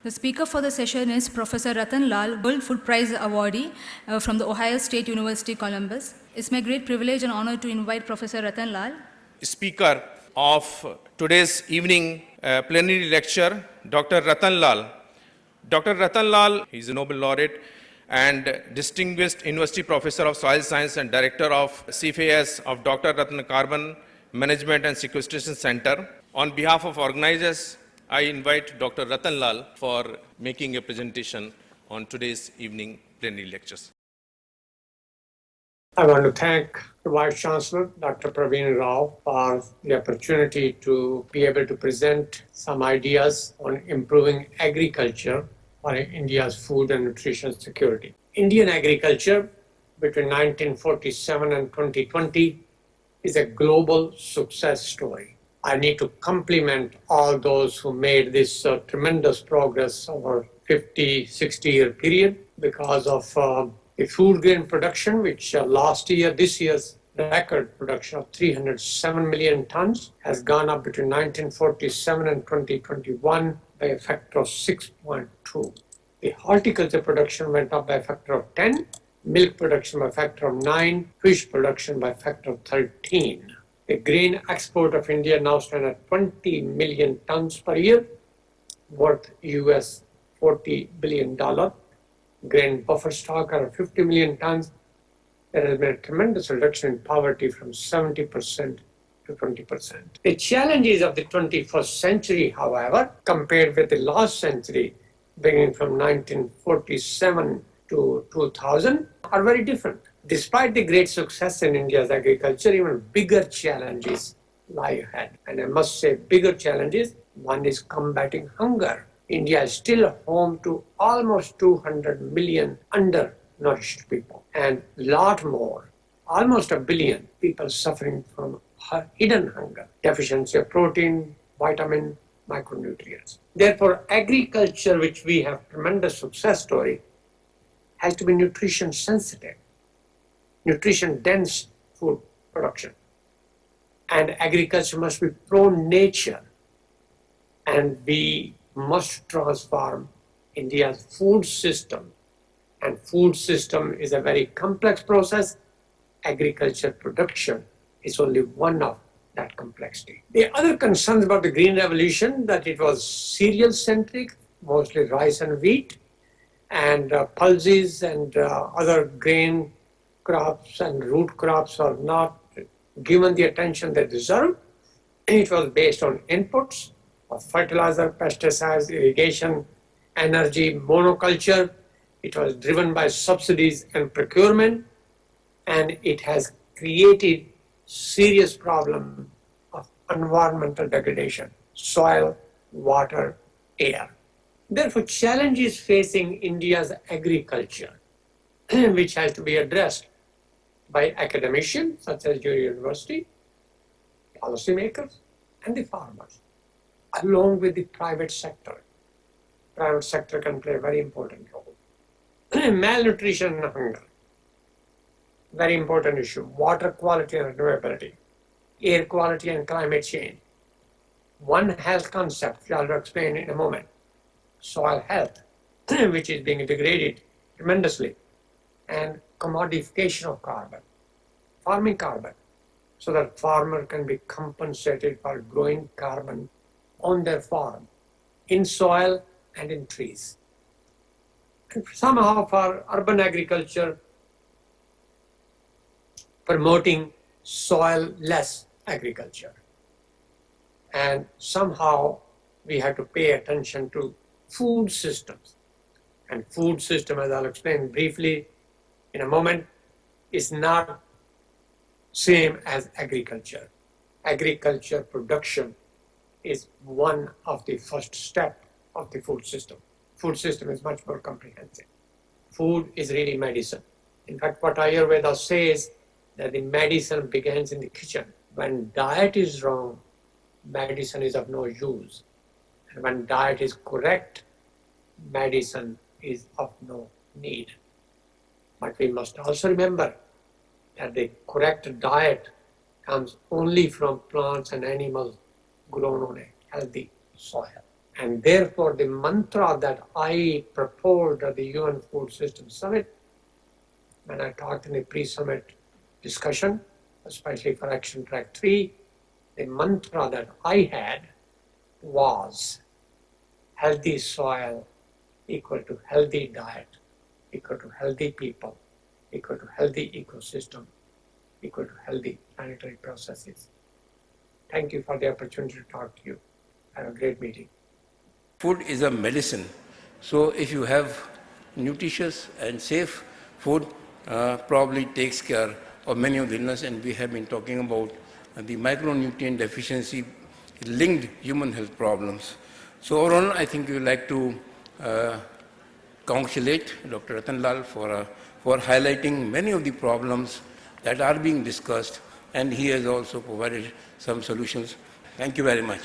The speaker for the session is Professor Rattan Lal, World Food Prize Awardee from the Ohio State University, Columbus. It's my great privilege and honor to invite Professor Rattan Lal. Speaker of today's evening plenary lecture, Dr. Rattan Lal. Dr. Rattan Lal is a Nobel laureate and distinguished university professor of soil science and director of CFAS of Dr. Rattan Carbon Management and Sequestration Center. On behalf of organizers, I invite Dr. Rattan Lal for making a presentation on today's evening plenary lectures. I want to thank the Vice Chancellor, Dr. Praveen Rao, for the opportunity to be able to present some ideas on improving agriculture for India's food and nutrition security. Indian agriculture between 1947 and 2020 is a global success story. I need to compliment all those who made this tremendous progress over 50, 60-year period because of the food grain production, which this year's record production of 307 million tons has gone up between 1947 and 2021 by a factor of 6.2. The horticulture production went up by a factor of 10, milk production by a factor of 9, fish production by a factor of 13. The grain export of India now stands at 20 million tons per year, worth US $40 billion. Grain buffer stock are 50 million tons. There has been a tremendous reduction in poverty from 70% to 20%. The challenges of the 21st century, however, compared with the last century, beginning from 1947 to 2000, are very different. Despite the great success in India's agriculture, even bigger challenges lie ahead. And I must say, bigger challenges, one is combating hunger. India is still home to almost 200 million undernourished people, and a lot more, almost a billion people suffering from hidden hunger, deficiency of protein, vitamin, micronutrients. Therefore, agriculture, which we have tremendous success story, has to be nutrition sensitive, nutrition dense food production. And agriculture must be pro-nature, and we must transform India's food system. And food system is a very complex process. Agriculture production is only one of that complexity. The other concerns about the Green Revolution, that it was cereal-centric, mostly rice and wheat, and pulses and other grain crops and root crops are not given the attention they deserve. It was based on inputs of fertilizer, pesticides, irrigation, energy, monoculture. It was driven by subsidies and procurement, and it has created serious problem of environmental degradation, soil, water, air. Therefore, challenges facing India's agriculture, which has to be addressed by academicians such as your university, policymakers, and the farmers, along with the private sector. Private sector can play a very important role. Malnutrition and hunger, very important issue. Water quality and renewability, air quality and climate change. One health concept, which I'll explain in a moment, soil health, which is being degraded tremendously, and commodification of carbon, farming carbon, so that farmer can be compensated for growing carbon on their farm, in soil and in trees. And somehow for urban agriculture, promoting soil-less agriculture. And somehow we have to pay attention to food systems. And food system, as I'll explain briefly in a moment, is not same as agriculture. Agriculture production is one of the first step of the food system. Food system is much more comprehensive. Food is really medicine. In fact, what Ayurveda says, that the medicine begins in the kitchen. When diet is wrong, medicine is of no use. And when diet is correct, medicine is of no need. But we must also remember that the correct diet comes only from plants and animals grown on a healthy soil. And therefore, the mantra that I proposed at the UN Food System Summit, when I talked in the pre-summit discussion, especially for Action Track 3, the mantra that I had was healthy soil equal to healthy diet, equal to healthy people, equal to healthy ecosystem, equal to healthy planetary processes. Thank you for the opportunity to talk to you. Have a great meeting. Food is a medicine. So if you have nutritious and safe food, probably takes care of many of the illness. And we have been talking about the micronutrient deficiency linked human health problems. So overall, I think we would like to congratulate Dr. Rattan Lal for highlighting many of the problems that are being discussed, and he has also provided some solutions. Thank you very much.